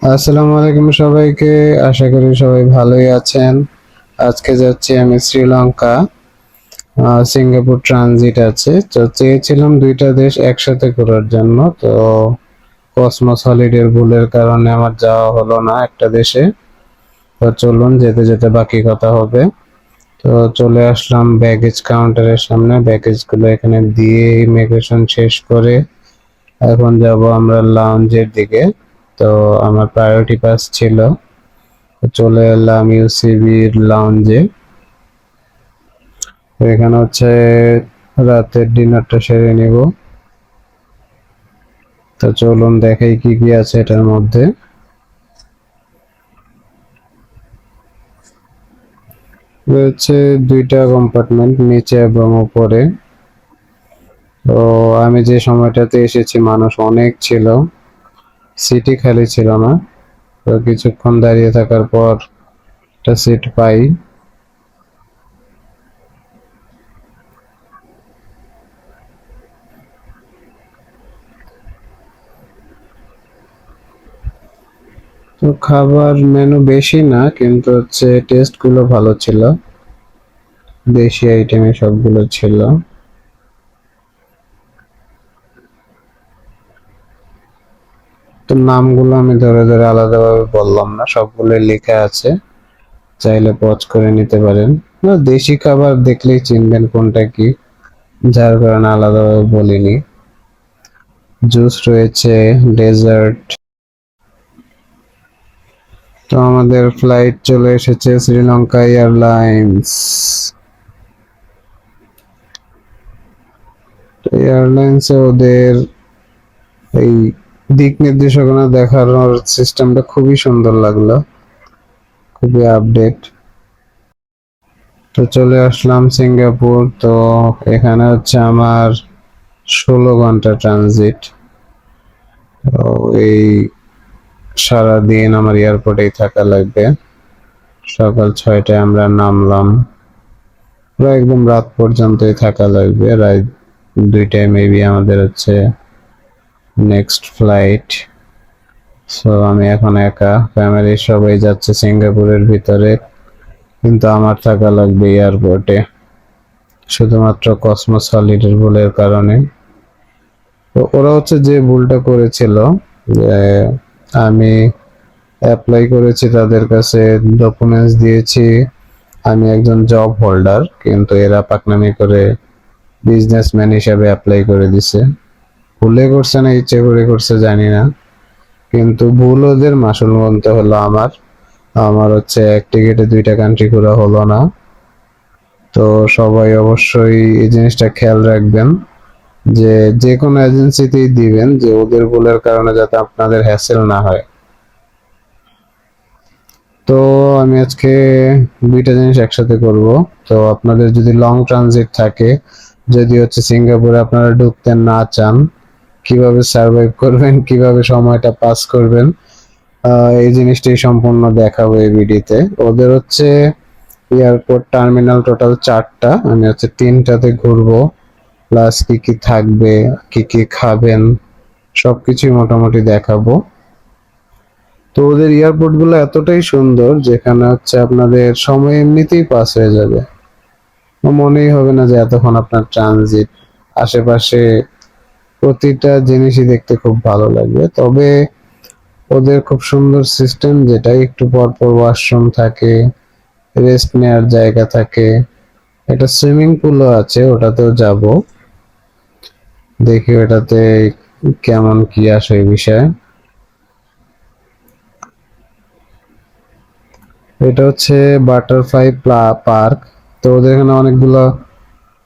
আসসালামু আলাইকুম সবাইকে। আশা করি সবাই ভালোই আছেন। আজকে যাচ্ছি আমি শ্রীলঙ্কা। সিঙ্গাপুর ট্রানজিট আছে, তো চেয়েছিলাম দুইটা দেশ একসাথে ঘোরার জন্য। তো কসমস হলিডের ভুলের কারণে আমার যাওয়া হলো না একটা দেশে। তো চলুন যেতে যেতে বাকি কথা হবে। তো চলে আসলাম ব্যাগেজ কাউন্টারের সামনে, ব্যাগেজ গুলো এখানে দিয়ে ইমিগ্রেশন শেষ করে এখন যাব আমরা লাউঞ্জের দিকে। তো আমার প্রায়োরিটি পাস ছিল, তো চলে এলাম ইউসিবির লাউঞ্জে। এখানে হচ্ছে রাতের ডিনারটা সেরে নিব। তো চলুন দেখাই কি কি আছে এটার মধ্যে। রয়েছে দুইটা কম্পার্টমেন্ট, নিচে এবং উপরে। তো আমি যে সময়টাতে এসেছি মানুষ অনেক ছিল, সিটই খালি ছিল না। তো কিছুক্ষণ দাঁড়িয়ে থাকার পর একটা সিট পাই। তো খাবার মেনু বেশি না, কিন্তু হচ্ছে টেস্ট গুলো ভালো ছিল, দেশি আইটেমে সবগুলো ছিল। তো নামগুলো আমি ধরে ধরে আলাদাভাবে বললাম না, সবগুলো লেখা আছে, চাইলে পজ করে নিতে পারেন। না, দেশি খাবার দেখলেই চিনবেন কোনটা কি, যার কারণে আলাদাভাবে বলিনি। জুস রয়েছে, ডেজার্ট। তো আমাদের ফ্লাইট চলে এসেছে শ্রীলঙ্কা এয়ারলাইন্স। এয়ারলাইন্সে ওদের এই দিক নির্দেশনা দেখানোর সিস্টেমটা খুবই সুন্দর লাগলো, খুবই আপডেট। তো চলে আসলাম সিঙ্গাপুর। তো এখানে হচ্ছে আমার 16 ঘন্টা ট্রানজিট। তো এই সারাদিন আমার এয়ারপোর্টেই থাকা লাগবে। সকাল 6টায় আমরা নামলাম, পুরো একদম রাত পর্যন্তই থাকা লাগবে। রাত 2টায় মেবি আমাদের হচ্ছে নেক্সট ফ্লাইট। সো আমি এখন একা, ফ্যামিলির সবাই যাচ্ছে সিঙ্গাপুরের ভিতরে, কিন্তু আমার থাকা লাগবে এয়ারপোর্টে শুধুমাত্র কসমস হলিডের ভুলের কারণে। তো ওরা হচ্ছে যে ভুলটা করেছিল, যে আমি অ্যাপ্লাই করেছি তাদের কাছে, ডকুমেন্টস দিয়েছি আমি একজন জব হোল্ডার, কিন্তু এরা পাকনামি করে বিজনেসম্যান হিসাবে অ্যাপ্লাই করে দিছে। ভুলে করছে না ইচ্ছে করে করছে জানি না, কিন্তু ভুল ওদের, মাসুল গুনতে হলো আমার। আমার হচ্ছে এক টিকিটে দুইটা কান্ট্রি ঘোরা হলো না। তো সবাই অবশ্যই এই জিনিসটা খেয়াল রাখবেন, যে যে কোনো এজেন্সিতেই দিবেন, যে ওদের ভুলের কারণে যাতে আপনাদের হ্যাসেল না হয়। তো আমি আজকে দুইটা জিনিস একসাথে করব। তো আপনাদের যদি লং ট্রানজিট থাকে, যদি হচ্ছে সিঙ্গাপুরে আপনারা ঢুকতে না চান, কিভাবে সার্ভাইভ করবেন, কিভাবে সময়টা পাস করবেন, এই জিনিসটাই সম্পূর্ণ দেখাবো এই ভিডিওতে। ওদের হচ্ছে এয়ারপোর্ট টার্মিনাল টোটাল 4টা, আমি হচ্ছে 3টাতে ঘুরবো। প্লাস কি কি থাকবে, কি কি খাবেন, সবকিছুই মোটামুটি দেখাবো। তো ওদের এয়ারপোর্ট গুলো এতটাই সুন্দর, যেখানে হচ্ছে আপনাদের সময় এমনিতেই পাস হয়ে যাবে, মনেই হবে না যে এতক্ষণ আপনার ট্রানজিট। আশেপাশে প্রতিটা জিনিসই দেখতে খুব ভালো লাগবে। তবে ওদের খুব সুন্দর সিস্টেম, যেটা একটু পর পর ওয়াশরুম থাকে, রেস্ট নেওয়ার জায়গা থাকে, একটা সুইমিং পুলও আছে, ওটাতেও যাব, দেখি ওটাতে কেমন কি আসে এই বিষয়ে। এটা হচ্ছে বাটারফ্লাই পার্ক। তো ওদের এখানে অনেকগুলো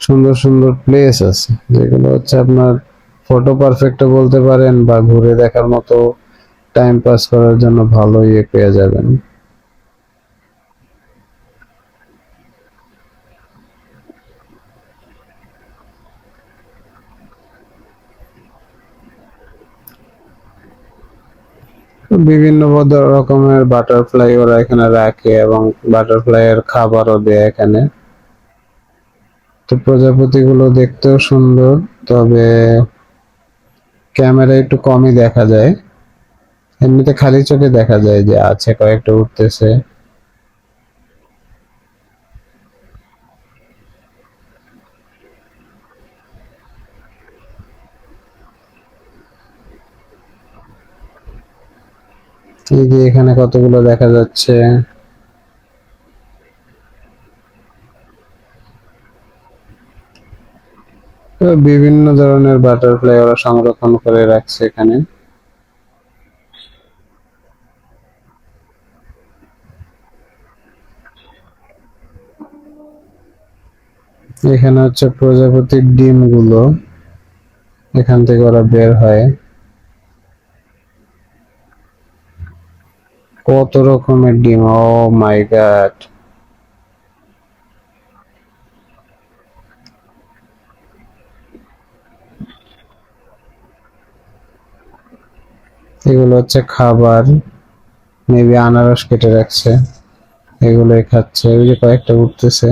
সুন্দর সুন্দর প্লেস আছে, যেগুলো হচ্ছে আপনার ফটো পারফেক্টও বলতে পারেন, বা ঘুরে দেখার মতো টাইম পাস করার জন্য ভালো ইয়ে পেয়ে যাবেন। বিভিন্ন রকমের বাটারফ্লাই ওরা এখানে রাখে, এবং বাটারফ্লাই এর খাবারও দেয় এখানে। তো প্রজাপতি গুলো দেখতেও সুন্দর, তবে ক্যামেরা একটু কমই দেখা যায়। এমনিতে খালি চোখে দেখা যায় যে আছে, কয়েকটা উঠতেছে। এই যে এখানে কতগুলো দেখা যাচ্ছে। তো বিভিন্ন ধরনের বাটারফ্লাই ওরা সংরক্ষণ করে রাখছে এখানে। এখানে হচ্ছে প্রজাপতির ডিম গুলো, এখান থেকে ওরা বের হয়। কত রকমের ডিম, ও মাই গড! এগুলো হচ্ছে খাবার, মেবি আনারস কেটে রাখছে, এগুলোই খাচ্ছে। ওই যে কয়েকটা উঠতেছে।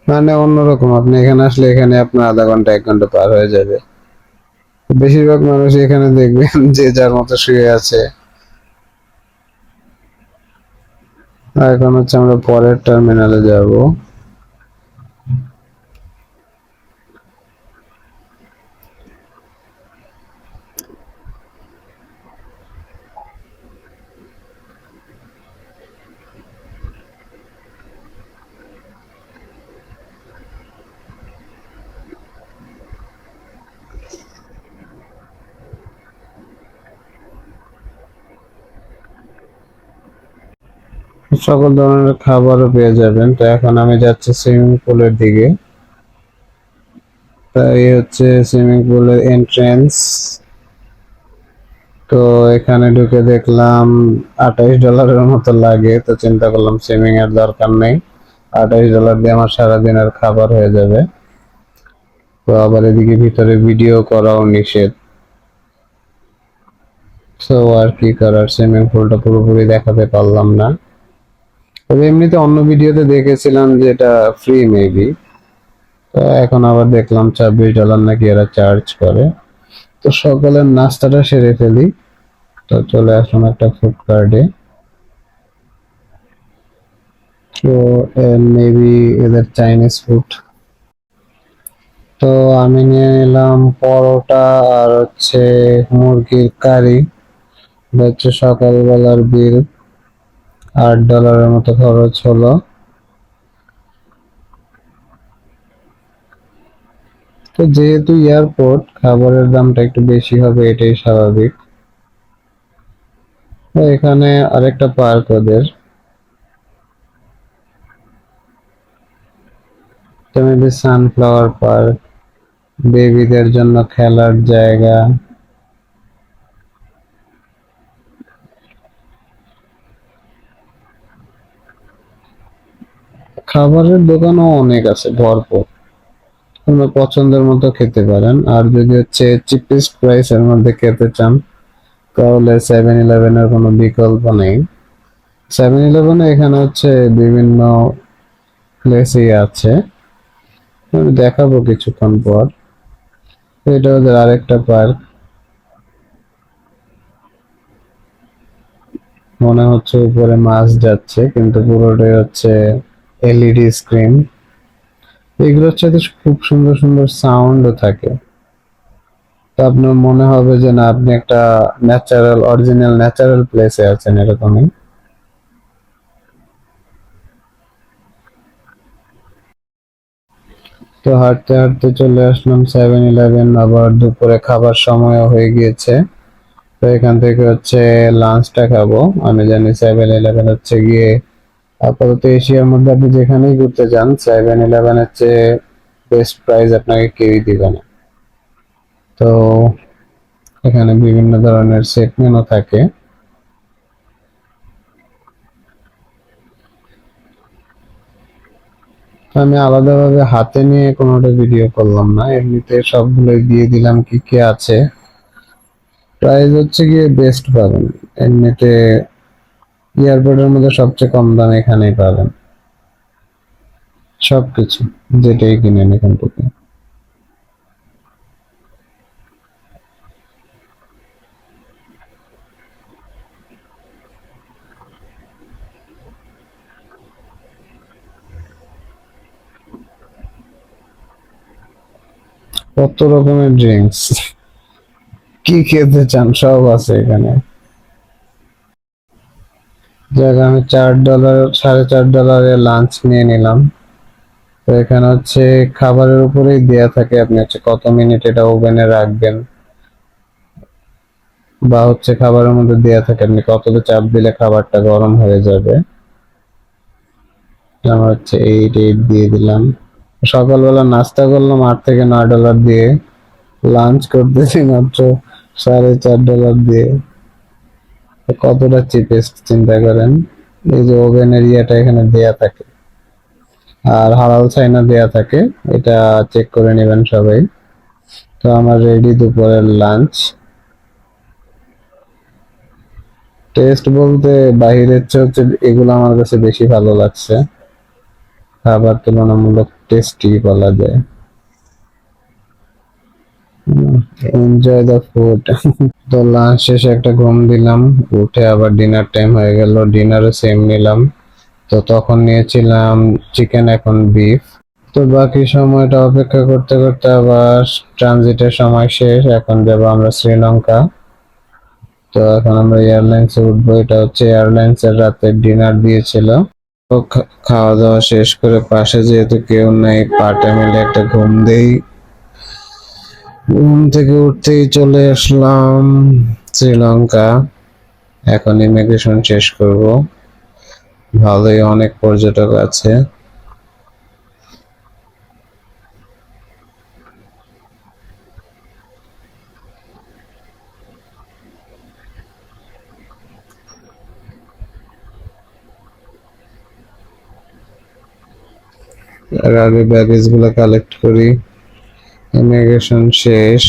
মানে অন্যরকম, আপনি এখানে আসলে এখানে আপনার আধা ঘন্টা 1 ঘন্টা পার হয়ে যাবে। বেশিরভাগ মানুষ এখানে দেখবেন যে যার মতো শুয়ে আছে। আর এখন হচ্ছে আমরা পরের টার্মিনালে যাব। সকল ধরনের খাবারও পেয়ে যাবেন। তো এখন আমি যাচ্ছি সুইমিং পুলের দিকে। তাই হচ্ছে সুইমিং পুলের এন্ট্রেন্স। তো এখানে ঢুকে দেখলাম $28 মতো লাগে। তো চিন্তা করলাম সুইমিং এর দরকার নেই, $28 দিয়ে আমার সারাদিনের খাবার হয়ে যাবে। তো আবার এদিকে ভিতরে ভিডিও করাও নিষেধ। তো আর কি করার, সুইমিং পুলটা পুরোপুরি দেখাতে পারলাম না। তবে এমনিতে অন্য ভিডিওতে দেখেছিলাম যে এটা ফ্রি মেবি। তো এখন আবার দেখলাম $26 নাকি এরা চার্জ করে। তো সকালের নাস্তাটা সেরে ফেলি। তো চলে আসলাম একটা ফুড কার্টে। তো মেবি এদের চাইনিজ ফুড। তো আমি নিয়ে নিলাম পরোটা আর হচ্ছে মুরগির কারি। এটা হচ্ছে সকালবেলার বিল, $8 মতো খরচ হলো। তো যেহেতু এয়ারপোর্ট, খাবারের দামটা একটু বেশি হবে, এটাই স্বাভাবিক। তো এখানে আরেকটা পার্ক ওদের, মেবি সানফ্লাওয়ার পার্ক, বেবিদের জন্য খেলার জায়গা। খাবারের দোকানও অনেক আছে, ভরপুর। আপনার পছন্দের মতো খেতে পারেন। আর যদি হচ্ছে চিপেস্ট প্রাইসের মধ্যে খেতে চান, তাহলে 7-Eleven-এর কোনো বিকল্প নেই। 7-Eleven এখানে হচ্ছে বিভিন্ন প্লেসই আছে, আমি দেখাবো কিছুক্ষণ পর। এটা ওদের আরেকটা পার্ক, মনে হচ্ছে উপরে মাছ যাচ্ছে, কিন্তু পুরোটাই হচ্ছে এলইডি স্ক্রিন। এগুলোর সাথে খুব সুন্দর সুন্দর সাউন্ডও থাকে। তো আপনার মনে হবে যে না, আপনি একটা ন্যাচারাল, অরিজিনাল ন্যাচারাল প্লেসে আছেন, এরকমই। তো হাঁটতে হাঁটতে চলে আসলাম 7-Eleven। আবার দুপুরে খাবার সময় হয়ে গিয়েছে। তো এখান থেকে হচ্ছে লাঞ্চটা খাবো। আমি জানি 7-Eleven হচ্ছে গিয়ে আপাতত এশিয়ার মধ্যে আপনি যেখানেই ঘুরতে যান, 7-Eleven হচ্ছে বেস্ট প্রাইস আপনাকে কেউই দিবে না। তো এখানে বিভিন্ন ধরনের সেট মেনু থাকে। আমি আলাদাভাবে হাতে নিয়ে কোনোটা ভিডিও করলাম না, এমনিতে সবগুলোই দিয়ে দিলাম কি কি আছে। প্রাইস হচ্ছে গিয়ে বেস্ট পাবেন। এমনিতে এয়ারপোর্টের মধ্যে সবচেয়ে কম দাম এখানেই পাবেন, সবকিছু যেটাই কিনেন এখান থেকে। কত রকমের ড্রিঙ্কস, কি খেতে চান সব আছে এখানে। যাক আমি $4 $4.5 লাঞ্চ নিয়ে নিলাম। তো এখানে হচ্ছে খাবারের উপরেই দেয়া থাকে আপনি হচ্ছে কত মিনিট এটা ওভেনে রাখবেন, বা হচ্ছে খাবারের মধ্যে দেয়া থাকে আপনি কতটা চাপ দিলে খাবারটা গরম হয়ে যাবে। আমার হচ্ছে 8 দিয়ে দিলাম। সকালবেলা নাস্তা করলাম $8 থেকে $9 দিয়ে, লাঞ্চ করতেছি মাত্র $4.5 দিয়ে। তো কতটা চিপেস্ট চিন্তা করেন। এই যে ওভেনের ইয়াটা এখানে দেয়া থাকে, আর হালাল চাইনা দেয়া থাকে, এটা চেক করে নেবেন সবাই। তো আমার রেডি দুপুরের লাঞ্চ। টেস্ট বলতে বাহিরের চেয়ে হচ্ছে এগুলো আমার কাছে বেশি ভালো লাগছে, খাবার তুলনামূলক টেস্টি বলা যায়। Enjoy the food. তো লাঞ্চ শেষে একটা ঘুম দিলাম, উঠে আবার ডিনার টাইম হয়ে গেল, ডিনারও সেম নিলাম। তো তখন নিয়েছিলাম চিকেন, এখন বিফ। তো বাকি সময়টা অপেক্ষা করতে করতে আবার ট্রানজিটের সময় শেষ, এখন যাবো আমরা শ্রীলঙ্কা। তো এখন আমরা এয়ারলাইন্সে উঠবো, এটা হচ্ছে এয়ারলাইন্স এর রাতে ডিনার দিয়েছিল। তো খাওয়া দাওয়া শেষ করে পাশে যেহেতু কেউ নেই, পাটে মিলে একটা ঘুম দেই। ঘুম থেকে উঠতেই চলে আসলাম শ্রীলঙ্কা। এখন ইমিগ্রেশন শেষ করব, ভালোই অনেক পর্যটক আছে। আর আগে ব্যাগেজ গুলো কালেক্ট করি। ইমিগ্রেশন শেষ,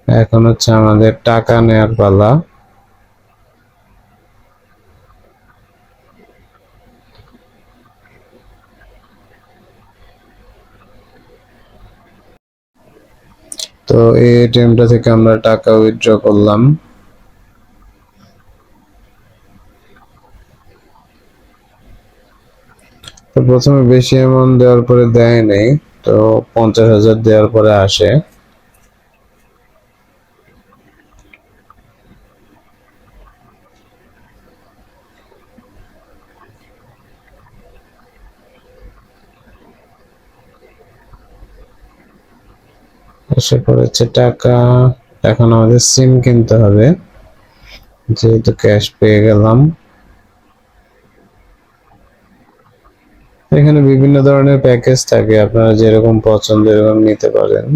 এখন হচ্ছে আমাদের টাকা নেয়ার পালা। তো এই এটিএমটা থেকে আমরা টাকা উইথড্র করলাম। তো প্রথমে বেশি অ্যামাউন্ট দেওয়ার পরে দেয় নাই, তো 50,000 দেওয়ার পরে আসে। এসে পড়েছে টাকা। এখন আমাদের সিম কিনতে হবে, যেহেতু ক্যাশ পেয়ে গেলাম। এখানে বিভিন্ন ধরনের প্যাকেজ থাকে, আপনারা যেরকম পছন্দ এরকম নিতে পারেন।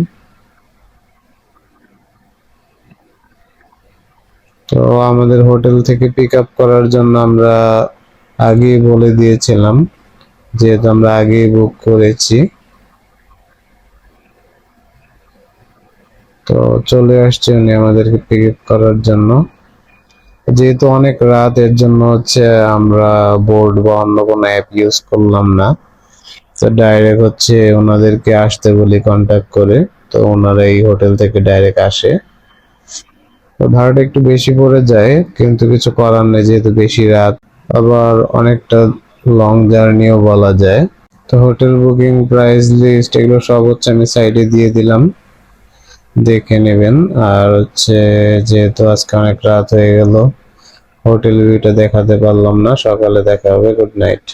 তো আমাদের হোটেল থেকে পিক আপ করার জন্য আমরা আগেই বলে দিয়েছিলাম, যেহেতু আমরা আগেই বুক করেছি। তো চলে আসছে উনি আমাদেরকে পিক আপ করার জন্য। যেহেতু অনেক রাত, এর জন্য হচ্ছে আমরা বোর্ড বা অন্য কোনো অ্যাপ ইউজ করলাম না। তো ডাইরেক্ট হচ্ছে ওনাদেরকে আসতে বলি কন্ট্যাক্ট করে, তো ওনারা এই হোটেল থেকে ডাইরেক্ট আসে। তো ভাড়াটা একটু বেশি পড়ে যায়, কিন্তু কিছু করার নেই, যেহেতু বেশি রাত, আবার অনেকটা লং জার্নিও বলা যায়। তো হোটেল বুকিং, প্রাইস লিস্ট এগুলো সব হচ্ছে আমি সাইডে দিয়ে দিলাম, দেখে নেবেন। আর হচ্ছে যেহেতু আজকে অনেক রাত হয়ে গেল, হোটেল ভিউটা দেখাতে পারলাম না, সকালে দেখা হবে। Good night.